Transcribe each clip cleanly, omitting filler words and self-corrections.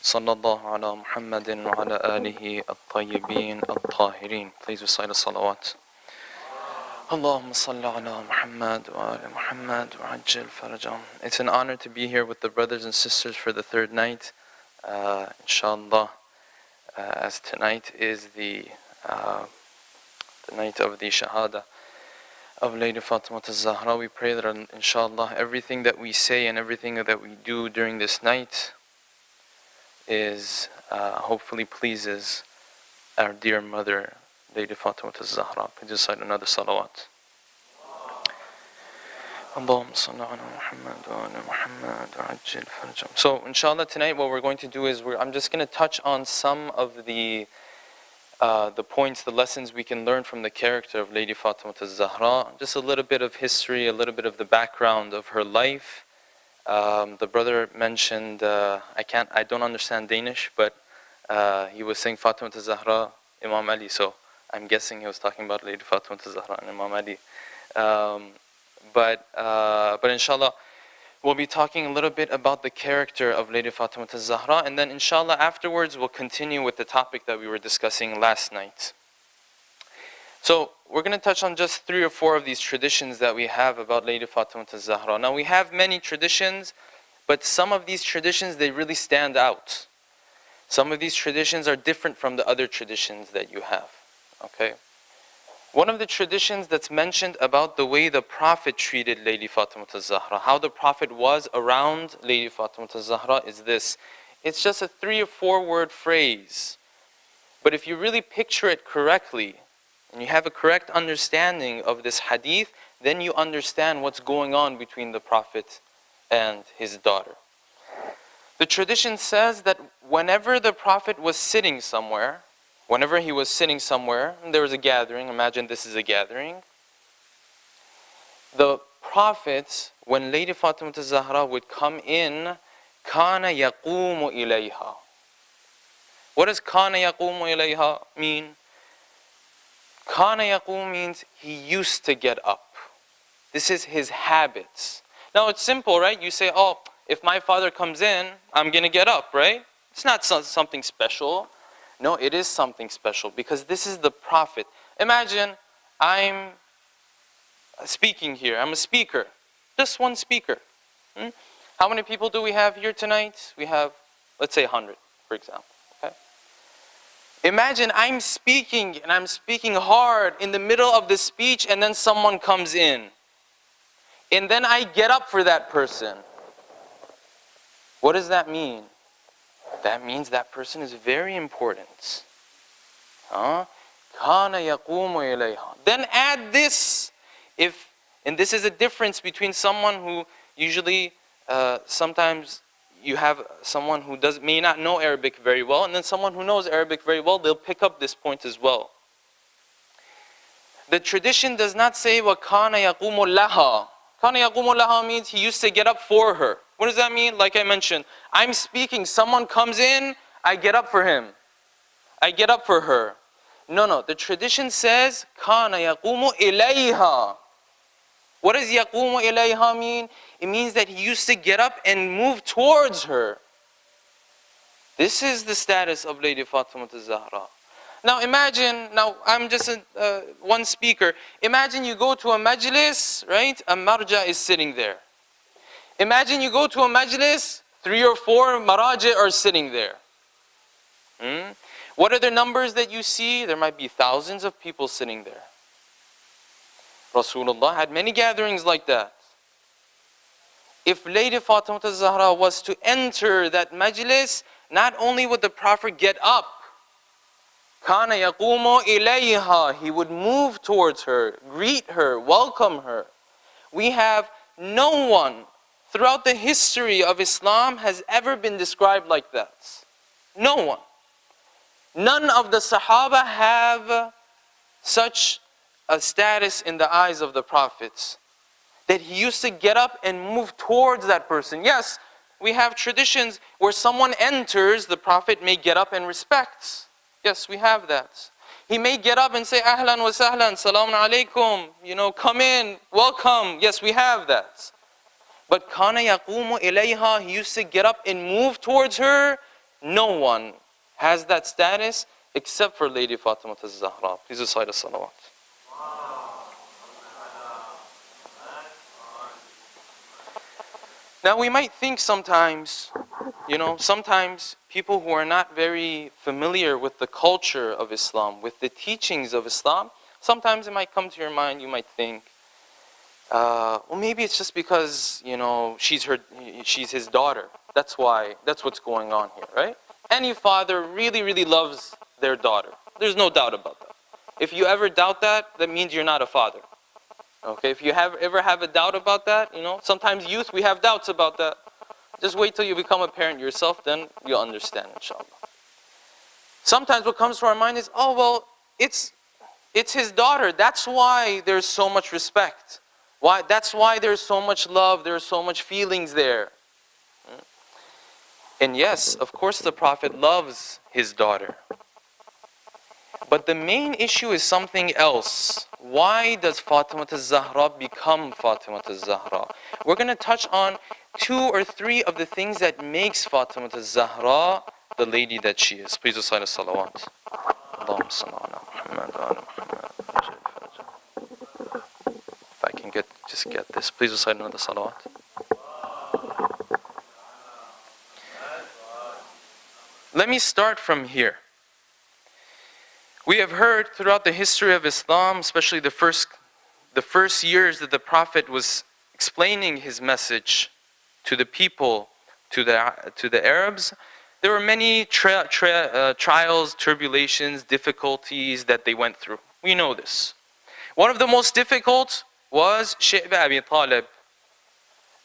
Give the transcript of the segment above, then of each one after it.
صلى الله على محمد وعلى آله الطيبين الطاهرين. Please recite a salawat. اللهم صل على محمد وآل محمد وعجل فرجهم. It's an honor to be here with the brothers and sisters for the third night. Inshallah, as tonight is the night of the Shahadat of Lady Fatima Al Zahra. We pray that inshallah everything that we say and everything that we do during this night is hopefully pleases our dear mother, Lady Fatima Al Zahra. Please recite another salawat. So inshallah tonight what we're going to do is I'm just going to touch on some of the points, the lessons we can learn from the character of Lady Fatima Al Zahra. Just a little bit of history, a little bit of the background of her life. The brother mentioned, I don't understand Danish, but he was saying Fatima Al Zahra, Imam Ali, so I'm guessing he was talking about Lady Fatima Al Zahra and Imam Ali. But inshallah, we'll be talking a little bit about the character of Lady Fatima Al Zahra, and then inshallah afterwards we'll continue with the topic that we were discussing last night. So we're going to touch on just 3 or 4 of these traditions that we have about Lady Fatima Al Zahra. Now we have many traditions, but some of these traditions, they really stand out. Some of these traditions are different from the other traditions that you have. Okay? One of the traditions that's mentioned about the way the Prophet treated Lady Fatima Al Zahra, how the Prophet was around Lady Fatima Al Zahra is this. It's just a 3 or 4 word phrase. But if you really picture it correctly, and you have a correct understanding of this hadith, then you understand what's going on between the Prophet and his daughter. The tradition says that whenever the Prophet was sitting somewhere, whenever he was sitting somewhere, and there was a gathering, imagine this is a gathering, the Prophet, when Lady Fatima Al Zahra would come in, kana yaqumu ilayha. What does kana yaqumu ilayha mean? Kana yaqum means he used to get up. This is his habits. Now it's simple, right? You say, oh, if my father comes in, I'm going to get up, right? It's not something special. No, it is something special because this is the Prophet. Imagine I'm speaking here. I'm a speaker. Just one speaker. How many people do we have here tonight? We have, let's say 100, for example. Imagine I'm speaking and I'm speaking hard in the middle of the speech and then someone comes in. And then I get up for that person. What does that mean? That means that person is very important. Kana yaqumu ilayha. Then add this. And this is a difference between someone who usually sometimes you have someone who may not know Arabic very well, and then someone who knows Arabic very well, they'll pick up this point as well. The tradition does not say wa kana yaqumu laha. Kana yaqumu laha means he used to get up for her. What does that mean? Like I mentioned, I'm speaking, someone comes in, I get up for him. I get up for her. No, the tradition says kana yaqumu ilayha. What does yaqumu ilayha mean? It means that he used to get up and move towards her. This is the status of Lady Fatima Al Zahra. Now imagine, I'm just one speaker. Imagine you go to a majlis, right? A marja is sitting there. Imagine you go to a majlis, 3 or 4 maraji are sitting there. What are the numbers that you see? There might be thousands of people sitting there. Rasulullah had many gatherings like that. If Lady Fatima Al Zahra was to enter that majlis, not only would the Prophet get up, kana yaqumu ilayha, he would move towards her, greet her, welcome her. We have no one throughout the history of Islam has ever been described like that. No one. None of the Sahaba have such a status in the eyes of the Prophets, that he used to get up and move towards that person. Yes, we have traditions where someone enters, the Prophet may get up and respect. Yes, we have that. He may get up and say, Ahlan wa sahlan, salamun alaikum, come in, welcome. Yes, we have that. But kana yaqumu ilayha, he used to get up and move towards her. No one has that status except for Lady Fatima Al Zahra. Please recite a salawat. Now we might think sometimes, sometimes people who are not very familiar with the culture of Islam, with the teachings of Islam, sometimes it might come to your mind, you might think, well, maybe it's just because, she's his daughter. That's what's going on here, right? Any father really, really loves their daughter. There's no doubt about that. If you ever doubt that, that means you're not a father. Okay, if you ever have a doubt about that, sometimes youth, we have doubts about that. Just wait till you become a parent yourself, then you'll understand, inshallah. Sometimes what comes to our mind is, oh, well, it's his daughter. That's why there's so much respect. That's why there's so much love, there's so much feelings there. And yes, of course the Prophet loves his daughter. But the main issue is something else. Why does Fatima Al Zahra become Fatima Al Zahra? We're going to touch on 2 or 3 of the things that makes Fatima Al Zahra the lady that she is. Please recite a salawat. Allahumma salli ala Muhammad wa ala Muhammad. If I can just get this, please recite another salawat. Let me start from here. We have heard throughout the history of Islam, especially the first years that the Prophet was explaining his message to the people, to the Arabs, there were many trials, tribulations, difficulties that they went through. We know this. One of the most difficult was Sheikh Abi Talib,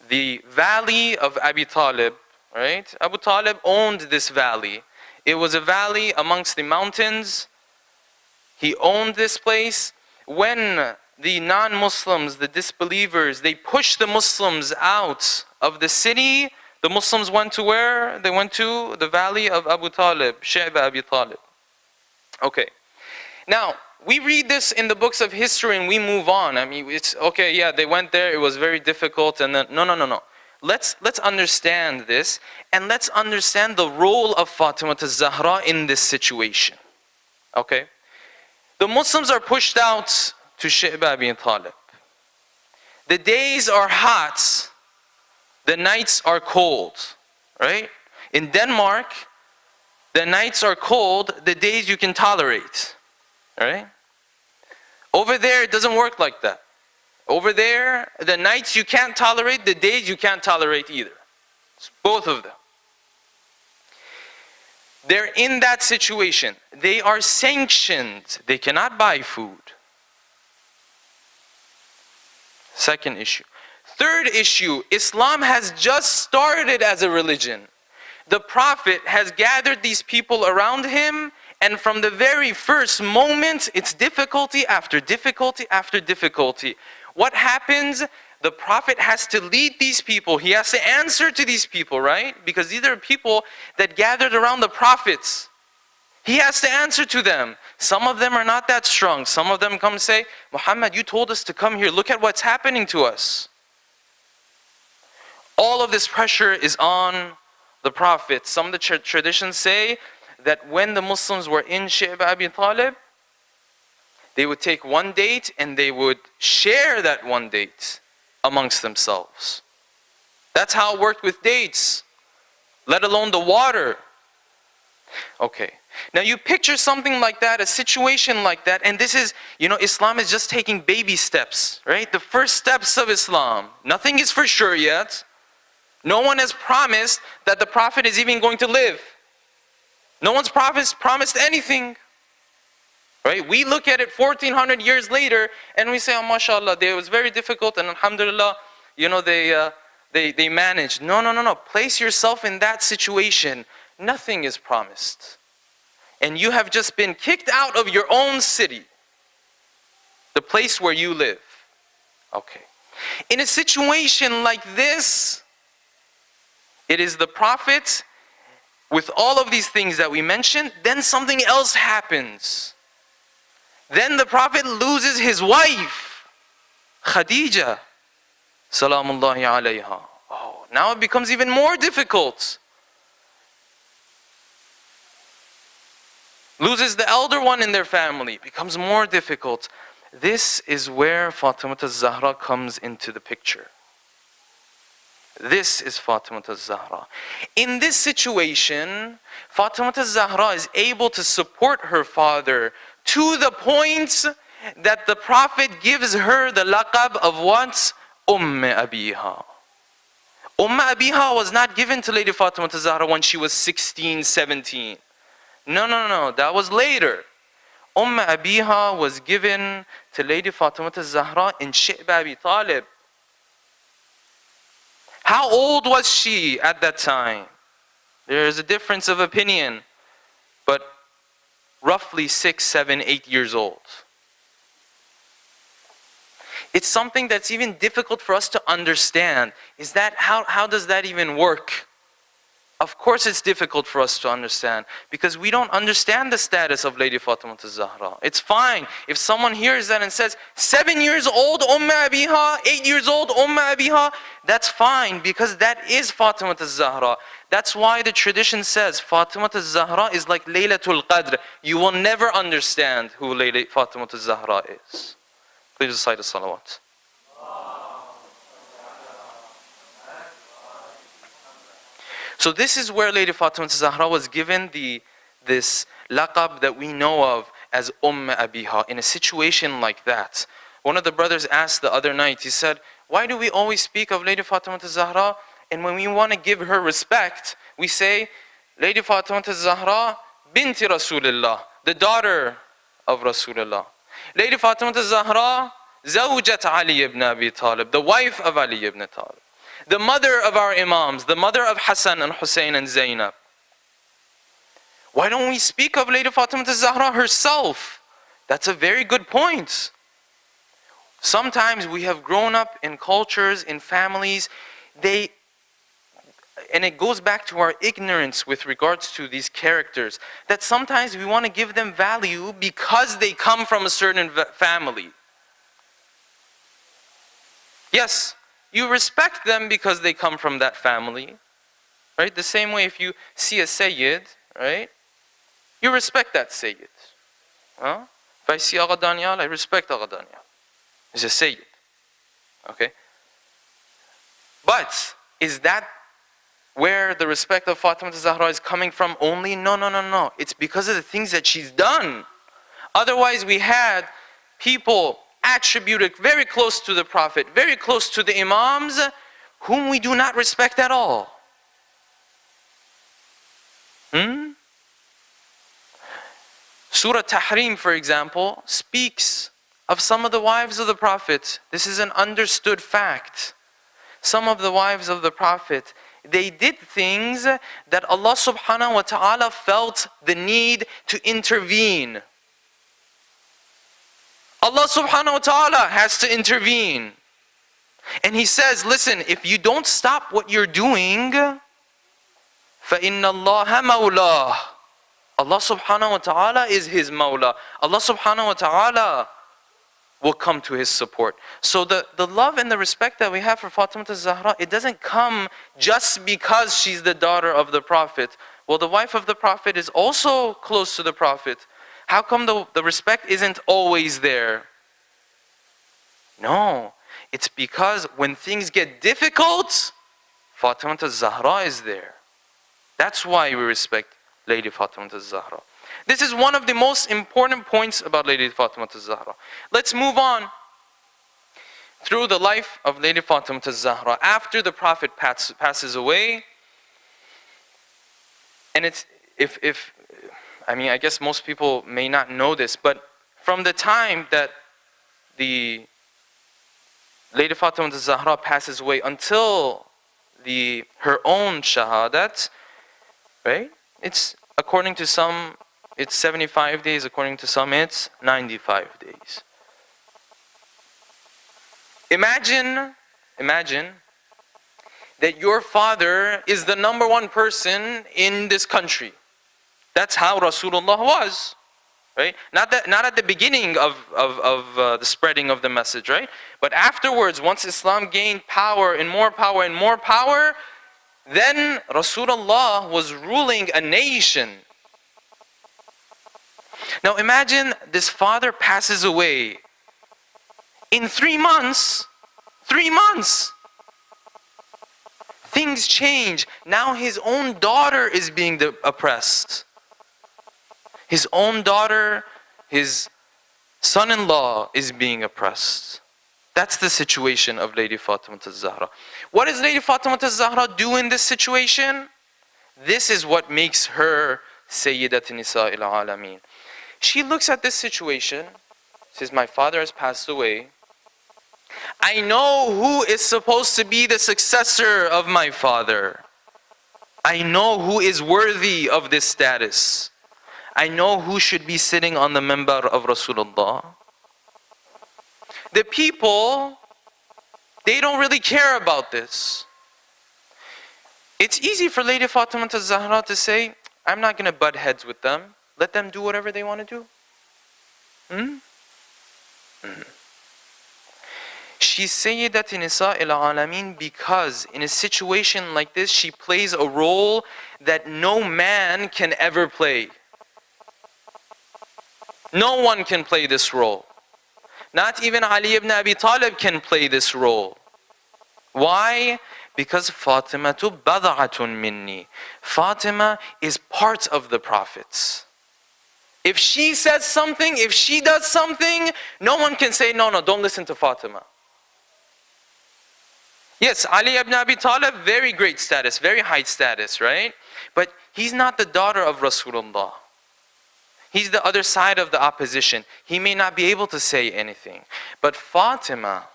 the valley of Abi Talib, right? Abu Talib owned this valley. It was a valley amongst the mountains. He owned this place. When the non-Muslims, the disbelievers, they pushed the Muslims out of the city, the Muslims went to where? They went to the valley of Abu Talib, Sheikh Abi Talib. Okay. Now, we read this in the books of history and we move on. I mean, it's okay, yeah, they went there, it was very difficult, and then, no. Let's understand this, and let's understand the role of Fatima Al Zahra in this situation. Okay? The Muslims are pushed out to Sheikh Abi Talib. The days are hot, the nights are cold, right? In Denmark, the nights are cold, the days you can tolerate, right? Over there, it doesn't work like that. Over there, the nights you can't tolerate, the days you can't tolerate either. It's both of them. They're in that situation. They are sanctioned. They cannot buy food. Second issue. Third issue, Islam has just started as a religion. The Prophet has gathered these people around him, and from the very first moment, it's difficulty after difficulty after difficulty. What happens? The Prophet has to lead these people. He has to answer to these people, right? Because these are people that gathered around the Prophets. He has to answer to them. Some of them are not that strong. Some of them come and say, Muhammad, you told us to come here. Look at what's happening to us. All of this pressure is on the Prophet. Some of the traditions say that when the Muslims were in Sheikh Abi Talib, they would take one date and they would share that one date amongst themselves. That's how it worked with dates, let alone the water. Okay, now you picture something like that, a situation like that, and this is, Islam is just taking baby steps, right? The first steps of Islam. Nothing is for sure yet. No one has promised that the Prophet is even going to live. No one's promised anything. Right? We look at it 1400 years later and we say, oh, mashallah, it was very difficult and alhamdulillah, they managed. No. Place yourself in that situation. Nothing is promised. And you have just been kicked out of your own city, the place where you live. Okay. In a situation like this, it is the Prophet with all of these things that we mentioned, then something else happens. Then the Prophet loses his wife, Khadija, salamullahi alayha. Oh, now it becomes even more difficult. loses the elder one in their family, becomes more difficult. This is where Fatima Al Zahra comes into the picture. This is Fatima Al Zahra. In this situation, Fatima Al Zahra is able to support her father to the point that the Prophet gives her the laqab of what? Abiha. Abiha was not given to Lady Fatima Al Zahra when she was 16, 17. No, that was later. Abiha was given to Lady Fatima Al Zahra in Sheikh Abi Talib. How old was she at that time? There is a difference of opinion, but roughly 6, 7, 8 years old. It's something that's even difficult for us to understand. Is that how does that even work? Of course it's difficult for us to understand because we don't understand the status of Lady Fatima Al Zahra. It's fine if someone hears that and says, 7 years old, Abiha, 8 years old, Abiha, that's fine because that is Fatima Al Zahra. That's why the tradition says Fatima Al Zahra is like Laylatul Qadr. You will never understand who Lady Fatima Al Zahra is. Please recite the salawat. So this is where Lady Fatima Al Zahra was given this laqab that we know of as Abiha. In a situation like that, one of the brothers asked the other night, he said, why do we always speak of Lady Fatima Al Zahra, and when we want to give her respect, we say, Lady Fatima Al Zahra binti Rasulullah, the daughter of Rasulullah. Lady Fatima Al Zahra, zawjat Ali ibn Abi Talib, the wife of Ali ibn Talib. The mother of our Imams, the mother of Hassan and Hussein and Zainab. Why don't we speak of Lady Fatima Al Zahra herself? That's a very good point. Sometimes we have grown up in cultures, in families, and it goes back to our ignorance with regards to these characters, that sometimes we want to give them value because they come from a certain family. Yes, you respect them because they come from that family, right? The same way if you see a Sayyid, right? You respect that Sayyid. Huh? If I see Agha Danyal, I respect Agha Danyal. He's a Sayyid, okay? But is that where the respect of Fatima Al Zahra is coming from only? No. It's because of the things that she's done. Otherwise we had people attributed very close to the Prophet, very close to the Imams, whom we do not respect at all. Surah Tahrim, for example, speaks of some of the wives of the Prophet. This is an understood fact. Some of the wives of the Prophet, they did things that Allah subhanahu wa ta'ala felt the need to intervene. Allah subhanahu wa ta'ala has to intervene. And He says, listen, if you don't stop what you're doing, فَإِنَّ اللَّهَ مَوْلَاهُ. Allah subhanahu wa ta'ala is His Mawla. Allah subhanahu wa ta'ala will come to His support. So the love and the respect that we have for Fatima Al Zahra, it doesn't come just because she's the daughter of the Prophet. Well, the wife of the Prophet is also close to the Prophet. How come the respect isn't always there? No, it's because when things get difficult, Fatima Al Zahra is there. That's why we respect Lady Fatima Al Zahra. This is one of the most important points about Lady Fatima Al Zahra. Let's move on through the life of Lady Fatima Al Zahra. After the Prophet passes away, and it's, I guess most people may not know this, but from the time that the Lady Fatima Al Zahra passes away until her own Shahadat, right? It's, according to some, it's 75 days, according to some it's 95 days. Imagine that your father is the #1 person in this country. That's how Rasulullah was, right? Not at the beginning of the spreading of the message, right? But afterwards, once Islam gained power and more power and more power, then Rasulullah was ruling a nation. Now imagine this father passes away. In 3 months, 3 months, things change. Now his own daughter is being oppressed. His own daughter, his son-in-law is being oppressed. That's the situation of Lady Fatima Al Zahra. What does Lady Fatima Al Zahra do in this situation? This is what makes her Sayyidat Nisa al-Alameen. She looks at this situation, says, my father has passed away. I know who is supposed to be the successor of my father. I know who is worthy of this status. I know who should be sitting on the minbar of Rasulullah. The people, they don't really care about this. It's easy for Lady Fatima Al Zahra to say, I'm not going to butt heads with them. Let them do whatever they want to do. She's Sayyidat Nisa al-Alameen because in a situation like this, she plays a role that no man can ever play. No one can play this role. Not even Ali ibn Abi Talib can play this role. Why? Because Fatimatu bad'atun minni. Fatima is part of the prophets. If she says something, if she does something, no one can say, no, don't listen to Fatima. Yes, Ali ibn Abi Talib, very great status, very high status, right? But he's not the daughter of Rasulullah. He's the other side of the opposition. He may not be able to say anything. But Fatima,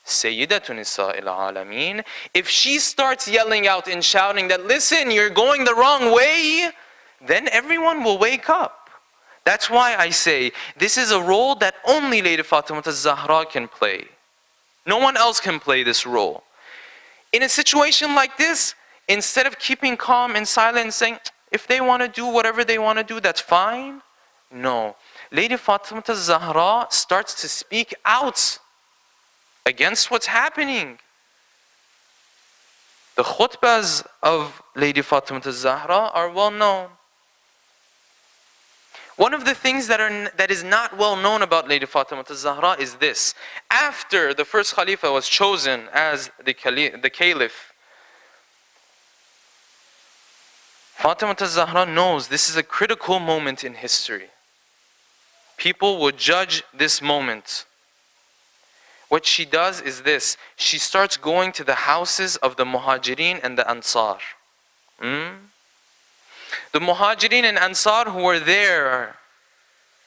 Sayyidatun Nisa al-Alameen, if she starts yelling out and shouting that, listen, you're going the wrong way, then everyone will wake up. That's why I say, this is a role that only Lady Fatima Al Zahra can play. No one else can play this role. In a situation like this, instead of keeping calm and silent and saying, if they want to do whatever they want to do, that's fine. No. Lady Fatima Al Zahra starts to speak out against what's happening. The khutbahs of Lady Fatima Al Zahra are well known. One of the things that is not well known about Lady Fatima Al Zahra is this. After the first Khalifa was chosen as the Caliph, Fatima Al Zahra knows this is a critical moment in history. People will judge this moment. What she does is this. She starts going to the houses of the Muhajirin and the Ansar. The Muhajirin and Ansar who were there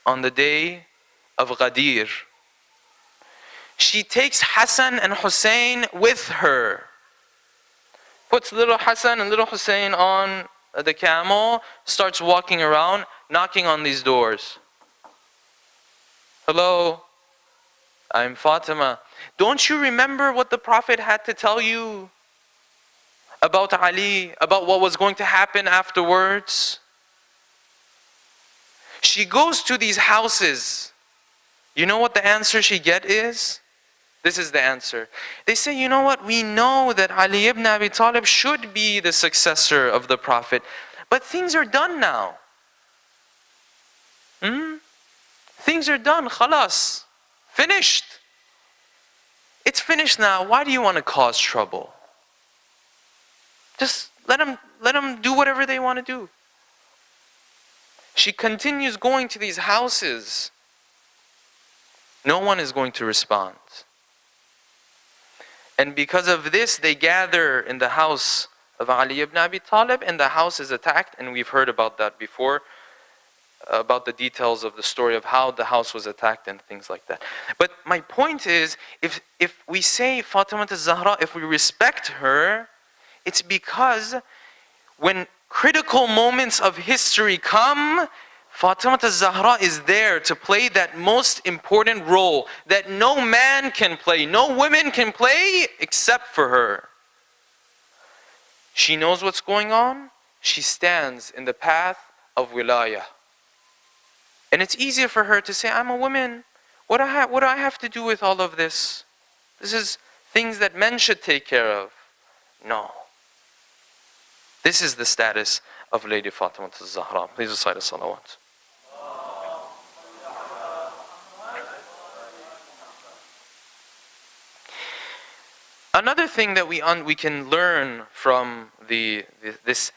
on the day of Ghadir. She takes Hassan and Hussein with her. Puts little Hassan and little Hussein on the camel, starts walking around, knocking on these doors. Hello, I'm Fatima. Don't you remember what the Prophet had to tell you about Ali, about what was going to happen afterwards? She goes to these houses. You know what the answer she gets is? This is the answer. They say, you know what? We know that Ali ibn Abi Talib should be the successor of the Prophet. But things are done now. Things are done. Khalas. Finished. It's finished now. Why do you want to cause trouble? Just let them do whatever they want to do. She continues going to these houses. No one is going to respond. And because of this, they gather in the house of Ali ibn Abi Talib, and the house is attacked, and we've heard about that before, about the details of the story of how the house was attacked and things like that. But my point is, if we say Fatima Al Zahra, if we respect her, it's because when critical moments of history come, Fatima Al Zahra is there to play that most important role that no man can play, no women can play except for her. She knows what's going on. She stands in the path of wilayah. And it's easier for her to say, I'm a woman. What do I have to do with all of this? This is things that men should take care of. No. This is the status of Lady Fatima Al Zahra. Please recite a salawat. Another thing that we can learn from this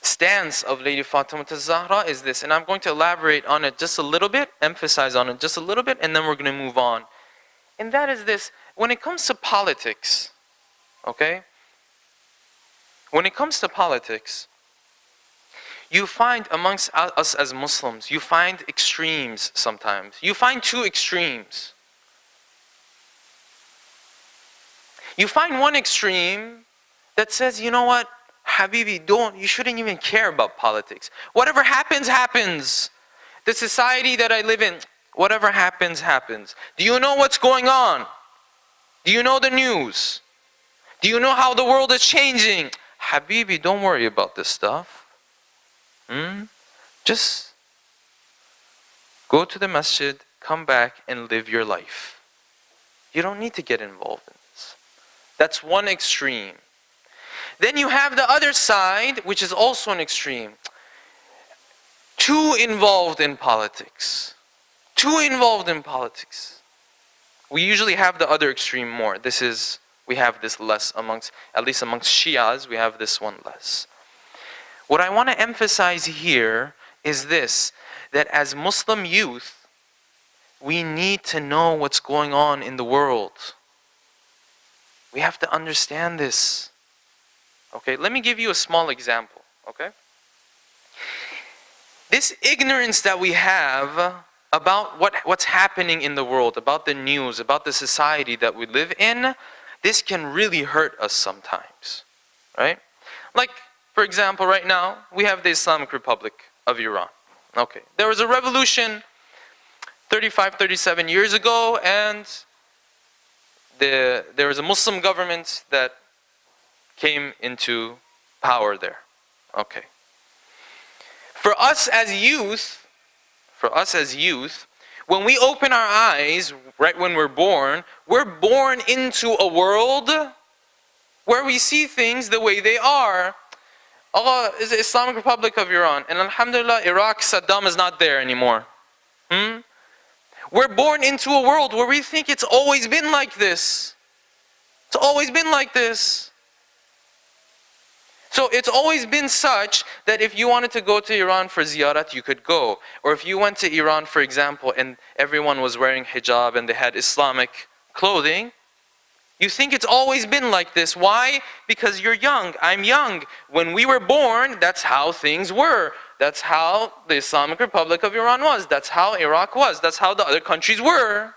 stance of Lady Fatima Al Zahra is this, and I'm going to elaborate on it just a little bit, emphasize on it just a little bit, and then we're going to move on. And that is this: when it comes to politics, okay? When it comes to politics, you find amongst us as Muslims, you find extremes sometimes. You find two extremes. You find one extreme that says, you know what, Habibi, you shouldn't even care about politics. Whatever happens, happens. The society that I live in, whatever happens, happens. Do you know what's going on? Do you know the news? Do you know how the world is changing? Habibi, don't worry about this stuff. Just go to the masjid, come back and live your life. You don't need to get involved in this. That's one extreme. Then you have the other side, which is also an extreme. Too involved in politics. Too involved in politics. We usually have the other extreme more. We have this less amongst, at least amongst Shias, we have this one less. What I want to emphasize here is this, that as Muslim youth, we need to know what's going on in the world. We have to understand this. Okay, let me give you a small example, okay? This ignorance that we have about what's happening in the world, about the news, about the society that we live in, this can really hurt us sometimes, right? Like, for example, right now, we have the Islamic Republic of Iran. Okay, there was a revolution 35, 37 years ago, and there was a Muslim government that came into power there. Okay. For us as youth, when we open our eyes, right when we're born into a world where we see things the way they are. Allah is the Islamic Republic of Iran, and alhamdulillah, Iraq, Saddam is not there anymore. We're born into a world where we think it's always been like this. It's always been like this. So it's always been such that if you wanted to go to Iran for ziyarat, you could go. Or if you went to Iran, for example, and everyone was wearing hijab and they had Islamic clothing, you think it's always been like this. Why? Because you're young. I'm young. When we were born, that's how things were. That's how the Islamic Republic of Iran was. That's how Iraq was. That's how the other countries were.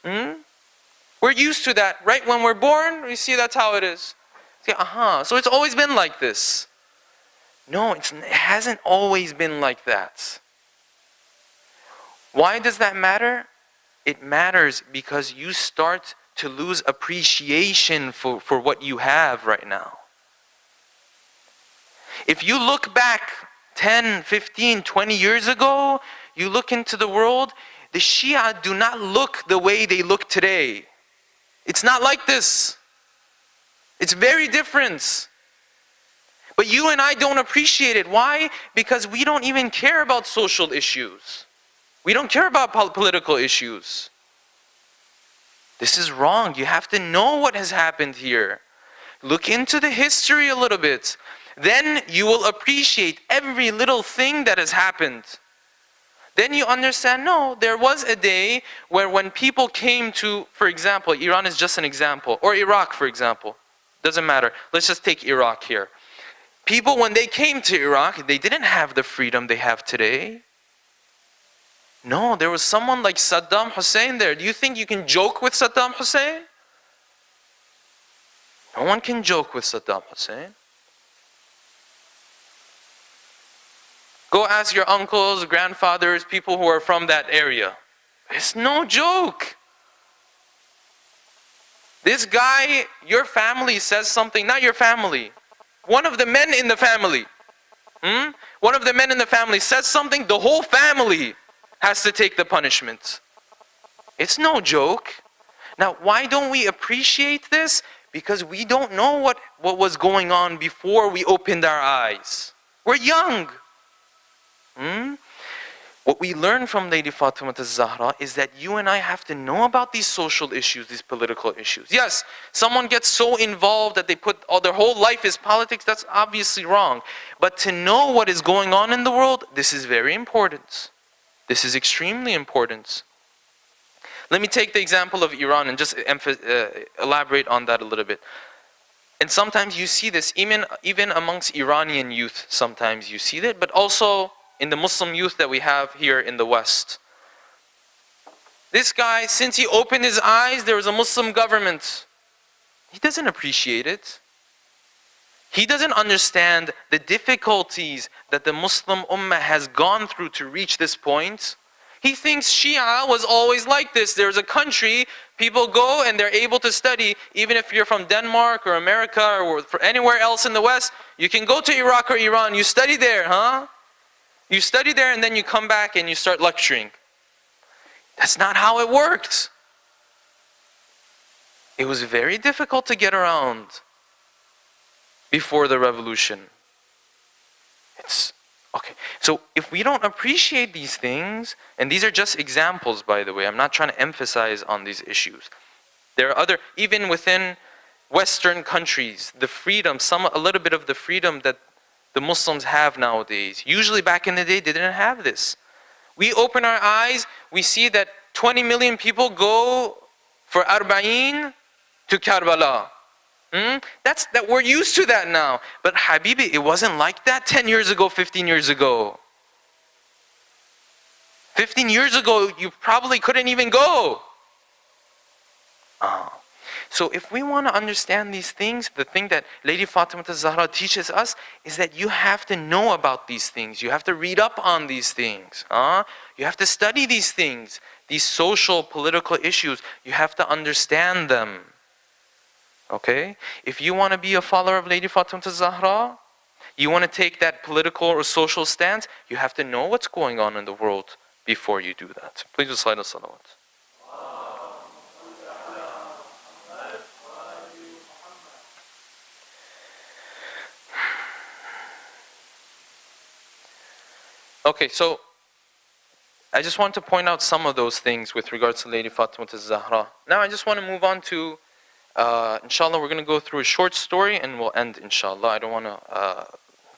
We're used to that. Right when we're born, we see that's how it is. So it's always been like this. No, it hasn't always been like that. Why does that matter? It matters because you start to lose appreciation for what you have right now. If you look back 10, 15, 20 years ago, you look into the world, the Shia do not look the way they look today. It's not like this. It's very different. But you and I don't appreciate it. Why? Because we don't even care about social issues. We don't care about political issues. This is wrong. You have to know what has happened here. Look into the history a little bit. Then you will appreciate every little thing that has happened. Then you understand, no, there was a day where when people came to, for example, Iran is just an example, or Iraq, for example. Doesn't matter. Let's just take Iraq here. People, when they came to Iraq, they didn't have the freedom they have today. No, there was someone like Saddam Hussein there. Do you think you can joke with Saddam Hussein? No one can joke with Saddam Hussein. Go ask your uncles, grandfathers, people who are from that area. It's no joke. This guy, your family says something, not your family. One of the men in the family. One of the men in the family says something, the whole family has to take the punishment. It's no joke. Now, why don't we appreciate this? Because we don't know what was going on before we opened our eyes. We're young. What we learn from Lady Fatima Al Zahra is that you and I have to know about these social issues, these political issues. Yes, someone gets so involved that they put their whole life is politics, that's obviously wrong. But to know what is going on in the world, this is very important. This is extremely important. Let me take the example of Iran and just elaborate on that a little bit. And sometimes you see this, even amongst Iranian youth, sometimes you see that, but also in the Muslim youth that we have here in the West. This guy, since he opened his eyes, there was a Muslim government. He doesn't appreciate it. He doesn't understand the difficulties that the Muslim Ummah has gone through to reach this point. He thinks Shia was always like this. There's a country, people go and they're able to study, even if you're from Denmark or America or anywhere else in the West, you can go to Iraq or Iran, you study there, huh? You study there and then you come back and you start lecturing. That's not how it worked. It was very difficult to get around before the revolution. Okay, so if we don't appreciate these things, and these are just examples, by the way, I'm not trying to emphasize on these issues. There are other, even within Western countries, the freedom, a little bit of the freedom that the Muslims have nowadays. Usually back in the day, they didn't have this. We open our eyes, we see that 20 million people go for Arba'in to Karbala. That we're used to that now. But Habibi, it wasn't like that 10 years ago, 15 years ago. 15 years ago, you probably couldn't even go. So if we want to understand these things, the thing that Lady Fatima Al Zahra teaches us is that you have to know about these things. You have to read up on these things. You have to study these things. These social, political issues, you have to understand them. Okay? If you want to be a follower of Lady Fatima Al Zahra, you want to take that political or social stance, you have to know what's going on in the world before you do that. Please recite the salawat. Okay, so I just want to point out some of those things with regards to Lady Fatima Al Zahra. Now I just want to move on to inshallah, we're going to go through a short story and we'll end, inshallah. I don't want to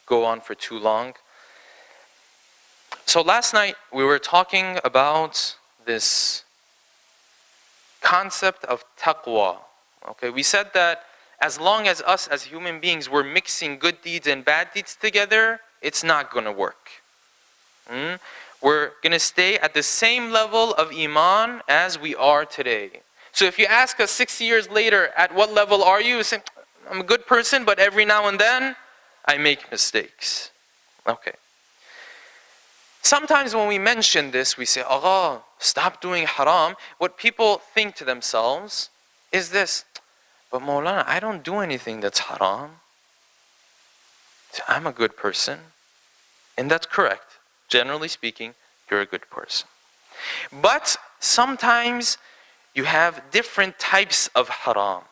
go on for too long. So last night we were talking about this concept of taqwa. Okay, we said that as long as us as human beings were mixing good deeds and bad deeds together, it's not going to work. We're going to stay at the same level of iman as we are today. So if you ask us 60 years later, at what level are you? You say, I'm a good person, but every now and then, I make mistakes. Okay. Sometimes when we mention this, we say, Allah, stop doing haram. What people think to themselves is this, but Maulana, I don't do anything that's haram. I'm a good person. And that's correct. Generally speaking, you're a good person. But sometimes you have different types of haram.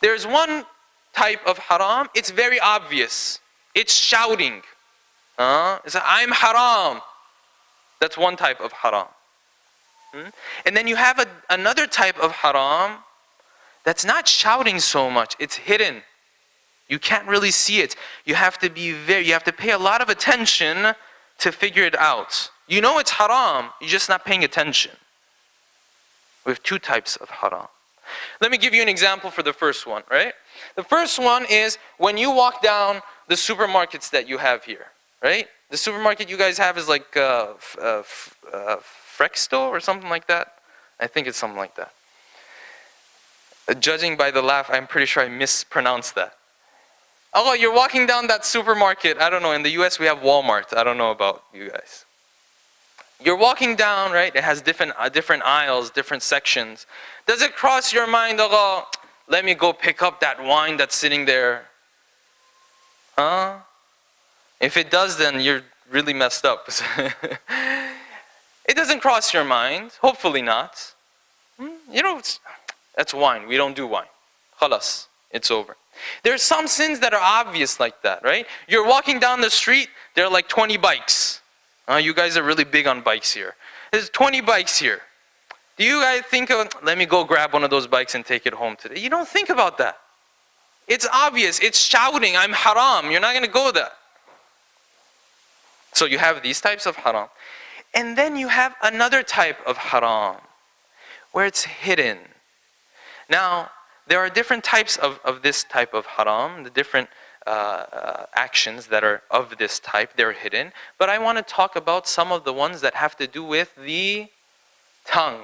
There's one type of haram, it's very obvious. It's shouting. It's I'm haram. That's one type of haram. And then you have another type of haram that's not shouting so much, it's hidden. You can't really see it. You have to pay a lot of attention to figure it out. You know it's haram, you're just not paying attention. We have two types of haram. Let me give you an example for the first one, right? The first one is when you walk down the supermarkets that you have here, right? The supermarket you guys have is like Frexto or something like that. I think it's something like that. Judging by the laugh, I'm pretty sure I mispronounced that. Oh, you're walking down that supermarket. I don't know, in the US we have Walmart. I don't know about you guys. You're walking down, right? It has different aisles, different sections. Does it cross your mind, oh, let me go pick up that wine that's sitting there? If it does, then you're really messed up. It doesn't cross your mind. Hopefully not. You know, that's wine. We don't do wine. Khalas. It's over. There are some sins that are obvious like that, right? You're walking down the street, there are like 20 bikes. You guys are really big on bikes here. There's 20 bikes here. Do you guys think of, let me go grab one of those bikes and take it home today? You don't think about that. It's obvious. It's shouting, I'm haram. You're not going to go there. So you have these types of haram. And then you have another type of haram, where it's hidden. Now, there are different types of this type of haram, the different actions that are of this type, they're hidden. But I want to talk about some of the ones that have to do with the tongue.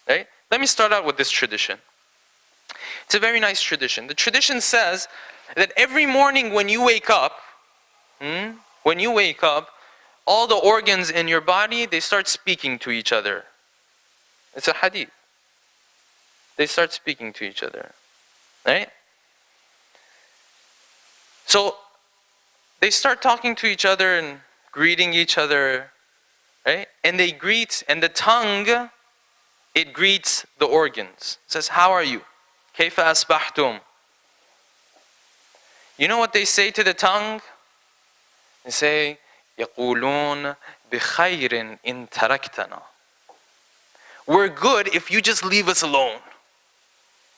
Right? Let me start out with this tradition. It's a very nice tradition. The tradition says that every morning when you wake up, all the organs in your body, they start speaking to each other. It's a hadith. They start speaking to each other. Right? So, they start talking to each other and greeting each other. Right? And they greet, and the tongue, it greets the organs. It says, how are you? كيف أصبحتم? You know what they say to the tongue? They say, يقولون بخير إن تركتنا. We're good if you just leave us alone.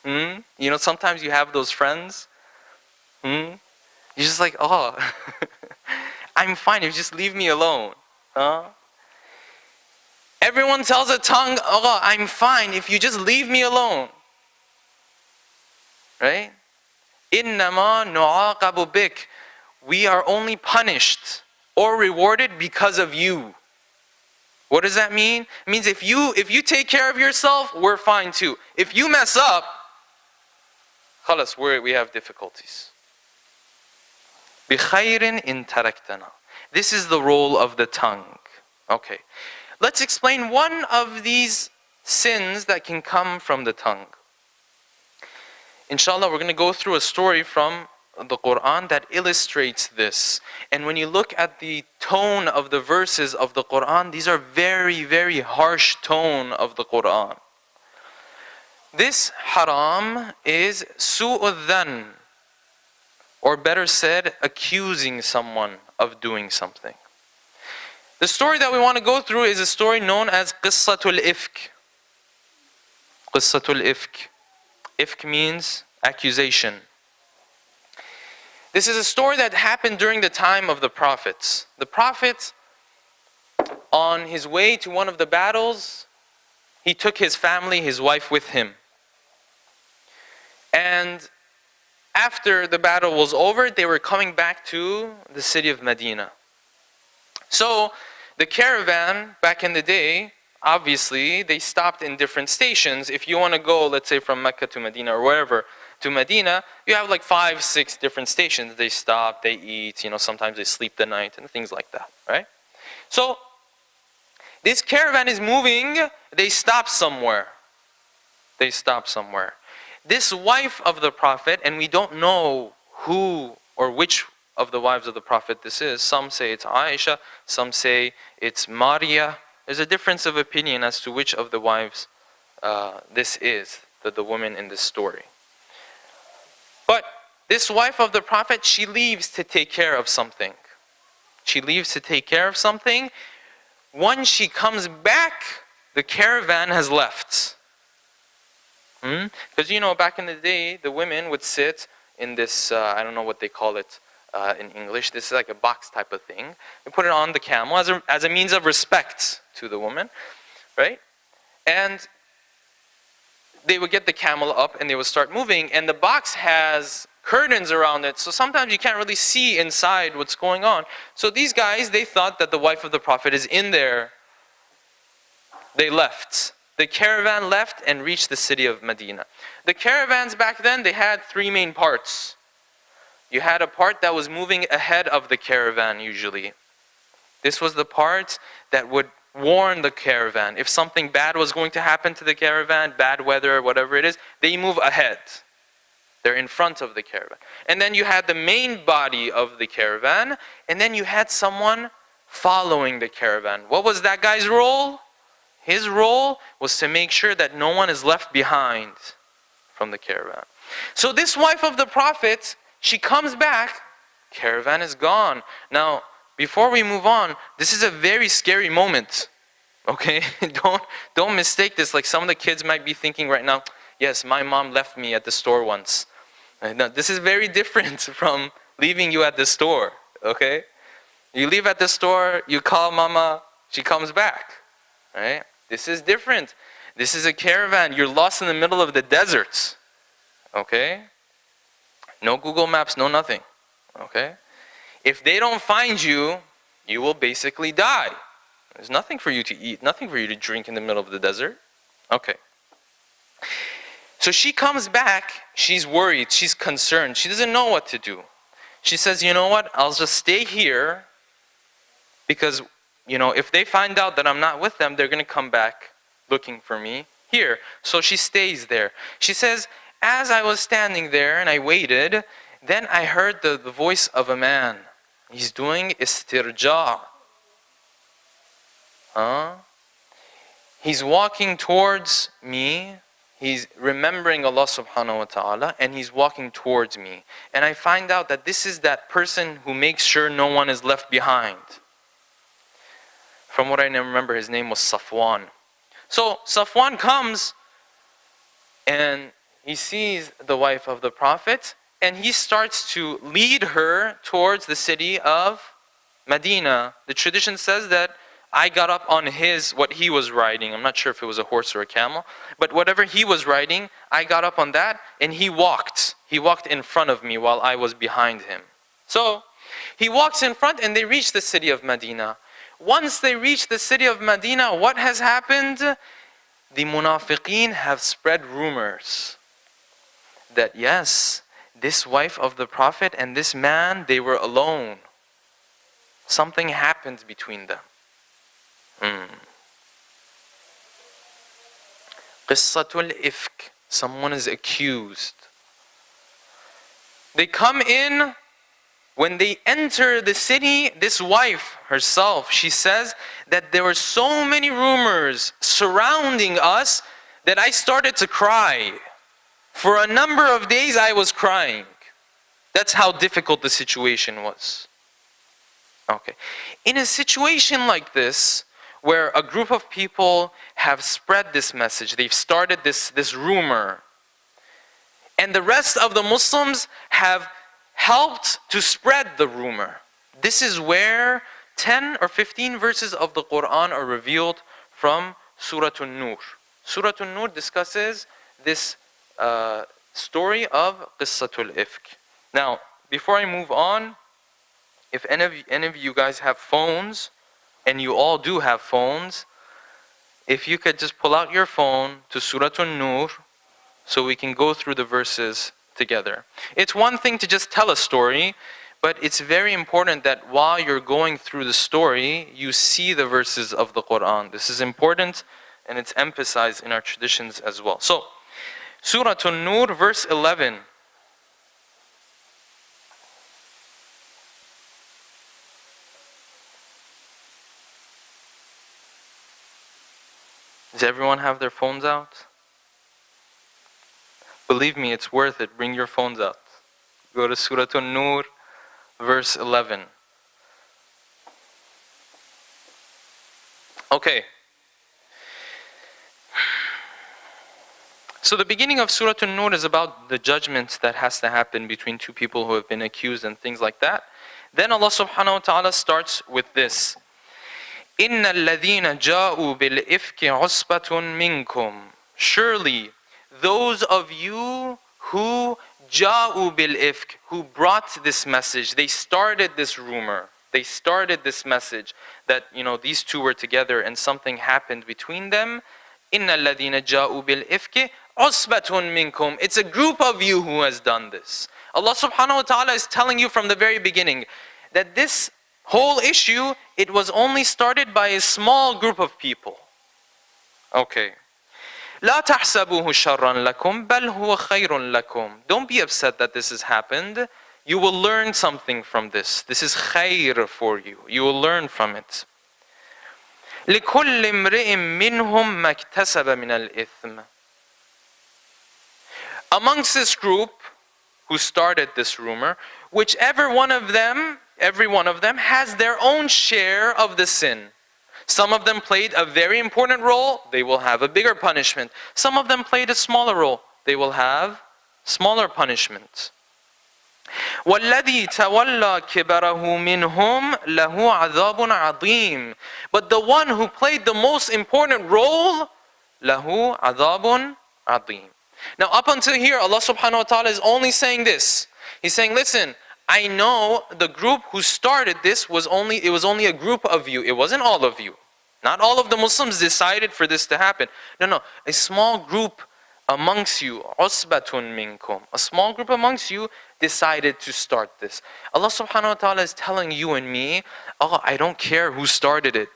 You know, sometimes you have those friends. You're just like, oh, I'm fine if you just leave me alone. Everyone tells a tongue, oh, I'm fine if you just leave me alone. Right? إِنَّمَا نُعَاقَبُ بِكَ. We are only punished or rewarded because of you. What does that mean? It means if you take care of yourself, we're fine too. If you mess up, خلاص, we have difficulties. بِخَيْرٍ إِن تَرَكْتَنَا. This is the role of the tongue. Okay. Let's explain one of these sins that can come from the tongue. Inshallah, we're going to go through a story from the Quran that illustrates this. And when you look at the tone of the verses of the Quran, these are very, very harsh tone of the Quran. This haram is su'ud dhan, or better said, accusing someone of doing something. The story that we want to go through is a story known as Qissatul Ifk. Qissatul Ifk. Ifk means accusation. This is a story that happened during the time of the prophets. The prophet, on his way to one of the battles, he took his family, his wife with him. And after the battle was over, they were coming back to the city of Medina. So, the caravan, back in the day, obviously, they stopped in different stations. If you want to go, let's say from Mecca to Medina or wherever, to Medina, you have like 5, 6 different stations. They stop, they eat, sometimes they sleep the night and things like that, right? So, this caravan is moving, they stop somewhere. They stop somewhere. This wife of the Prophet, and we don't know who or which of the wives of the Prophet this is. Some say it's Aisha, some say it's Maria. There's a difference of opinion as to which of the wives this is, the woman in this story. But this wife of the Prophet, she leaves to take care of something. She leaves to take care of something. Once she comes back, the caravan has left. Because back in the day, the women would sit in this, I don't know what they call it in English. This is like a box type of thing. They put it on the camel as a means of respect to the woman, right? And they would get the camel up and they would start moving, and the box has curtains around it, so sometimes you can't really see inside what's going on. So these guys, they thought that the wife of the Prophet is in there. They left. The caravan left and reached the city of Medina. The caravans back then, they had 3 main parts. You had a part that was moving ahead of the caravan usually. This was the part that would warn the caravan. If something bad was going to happen to the caravan, bad weather, whatever it is, they move ahead. They're in front of the caravan. And then you had the main body of the caravan, and then you had someone following the caravan. What was that guy's role? His role was to make sure that no one is left behind from the caravan. So this wife of the Prophet, she comes back, caravan is gone. Now, before we move on, this is a very scary moment. Okay? Don't mistake this. Like some of the kids might be thinking right now, yes, my mom left me at the store once. No, this is very different from leaving you at the store. Okay? You leave at the store, you call mama, she comes back. Right? This is different. This is a caravan. You're lost in the middle of the deserts. Okay? No Google Maps, no nothing. Okay? If they don't find you, you will basically die. There's nothing for you to eat, nothing for you to drink in the middle of the desert. Okay. So she comes back, she's worried, she's concerned, she doesn't know what to do. She says, you know what, I'll just stay here because, you know, if they find out that I'm not with them, they're going to come back looking for me here. So she stays there. She says, as I was standing there and I waited, then I heard the voice of a man. He's doing istirja. He's walking towards me. He's remembering Allah subhanahu wa ta'ala and he's walking towards me. And I find out that this is that person who makes sure no one is left behind. From what I remember, his name was Safwan. So Safwan comes and he sees the wife of the Prophet and he starts to lead her towards the city of Medina. The tradition says that I got up on what he was riding. I'm not sure if it was a horse or a camel, but whatever he was riding, I got up on that and he walked. He walked in front of me while I was behind him. So he walks in front and they reach the city of Medina. Once they reach the city of Medina, what has happened? The munafiqeen have spread rumors that yes, this wife of the Prophet and this man, they were alone. Something happened between them. Qissatul ifk. Someone is accused. They come in. When they enter the city, this wife herself, she says that there were so many rumors surrounding us that I started to cry. For a number of days I was crying. That's how difficult the situation was. Okay. In a situation like this, where a group of people have spread this message, they've started this rumor, and the rest of the Muslims have helped to spread the rumor. This is where 10 or 15 verses of the Quran are revealed from Surah An-Nur. Surah An-Nur discusses this story of Qissatul Ifk. Now, before I move on, if any of you guys have phones, and you all do have phones, if you could just pull out your phone to Surah An-Nur so we can go through the verses together. It's one thing to just tell a story, but it's very important that while you're going through the story, you see the verses of the Quran. This is important and it's emphasized in our traditions as well. So, Surah An-Nur, verse 11. Does everyone have their phones out? Believe me, it's worth it. Bring your phones out. Go to Surah An-Nur, verse 11. Okay. So the beginning of Surah An-Nur is about the judgment that has to happen between two people who have been accused and things like that. Then Allah subhanahu wa ta'ala starts with this. إِنَّ الَّذِينَ جَاءُوا بِالْإِفْكِ عُصْبَةٌ مِّنْكُمْ. Surely, those of you who جَاءُوا بِالْإِفْكِ, who brought this message, they started this rumor, they started this message that, you know, these two were together and something happened between them. إِنَّ الَّذِينَ جَاءُوا بِالْإِفْكِ عُصْبَةٌ مِّنْكُمْ. It's a group of you who has done this. Allah subhanahu wa ta'ala is telling you from the very beginning that this whole issue, it was only started by a small group of people. Okay. لا تحسبوه شرا لكم بل هو خير لكم. Don't be upset that this has happened. You will learn something from this. This is khair for you. You will learn from it. لكل امرئ منهم ما اكتسب من الإثم. Amongst this group who started this rumor, whichever one of them every one of them, has their own share of the sin. Some of them played a very important role, they will have a bigger punishment. Some of them played a smaller role, they will have smaller punishment. وَالَّذِي تَوَلَّى كِبَرَهُ مِنْهُمْ لَهُ عَذَابٌ عَظِيمٌ. But the one who played the most important role, لَهُ عَذَابٌ عَظِيمٌ. Now up until here, Allah subhanahu wa ta'ala is only saying this. He's saying, listen, I know the group who started this was only a group of you. It wasn't all of you. Not all of the Muslims decided for this to happen. No, a small group amongst you, عُصْبَةٌ مِّنْكُمْ. A small group amongst you decided to start this. Allah subhanahu wa ta'ala is telling you and me, oh, I don't care who started it.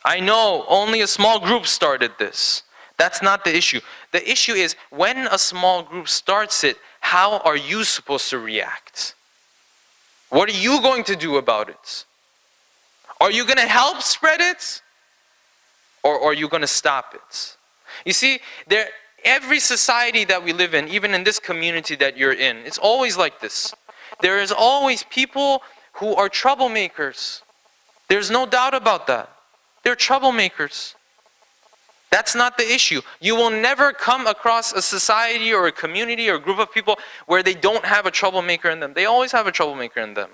I know only a small group started this. That's not the issue. The issue is when a small group starts it, how are you supposed to react? What are you going to do about it? Are you going to help spread it? Or are you going to stop it? You see, every society that we live in, even in this community that you're in, it's always like this. There is always people who are troublemakers. There's no doubt about that. They're troublemakers. That's not the issue. You will never come across a society or a community or a group of people where they don't have a troublemaker in them. They always have a troublemaker in them.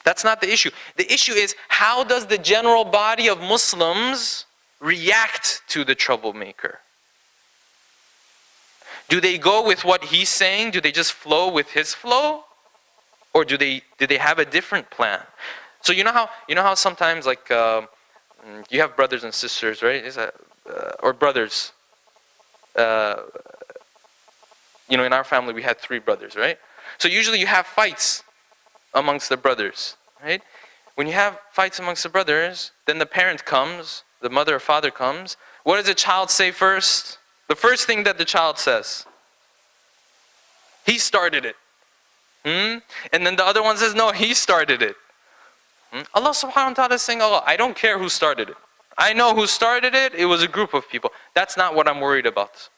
That's not the issue. The issue is, how does the general body of Muslims react to the troublemaker? Do they go with what he's saying? Do they just flow with his flow? Or do they have a different plan? So you know how sometimes like you have brothers and sisters, right? Or brothers. In our family we had 3 brothers, right? So usually you have fights amongst the brothers, right? When you have fights amongst the brothers, then the parent comes, the mother or father comes. What does the child say first? The first thing that the child says, he started it. And then the other one says, no, he started it. Allah subhanahu wa ta'ala is saying, oh, I don't care who started it. I know who started it. It was a group of people. That's not what I'm worried about.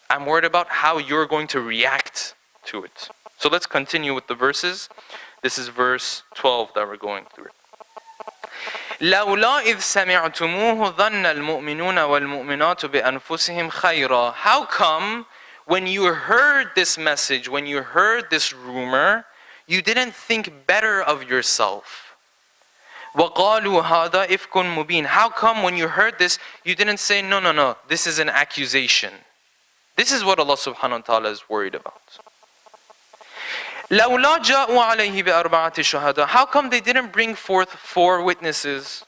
I'm worried about how you're going to react to it. So let's continue with the verses. This is verse 12 that we're going through. لَوْلَا إِذْ سَمِعْتُمُوهُ ظَنَّ الْمُؤْمِنُونَ وَالْمُؤْمِنَاتُ بِأَنفُسِهِمْ خَيْرًا. How come when you heard this message, when you heard this rumor, you didn't think better of yourself? وَقَالُوا هَذَا إِفْكٌ مُبِينٌ. How come when you heard this, you didn't say, no, this is an accusation? This is what Allah subhanahu wa ta'ala is worried about. لَوْلَا جَاءُوا عَلَيْهِ بِأَرْبَعَةِ شُهَدَاء. How come they didn't bring forth 4 witnesses?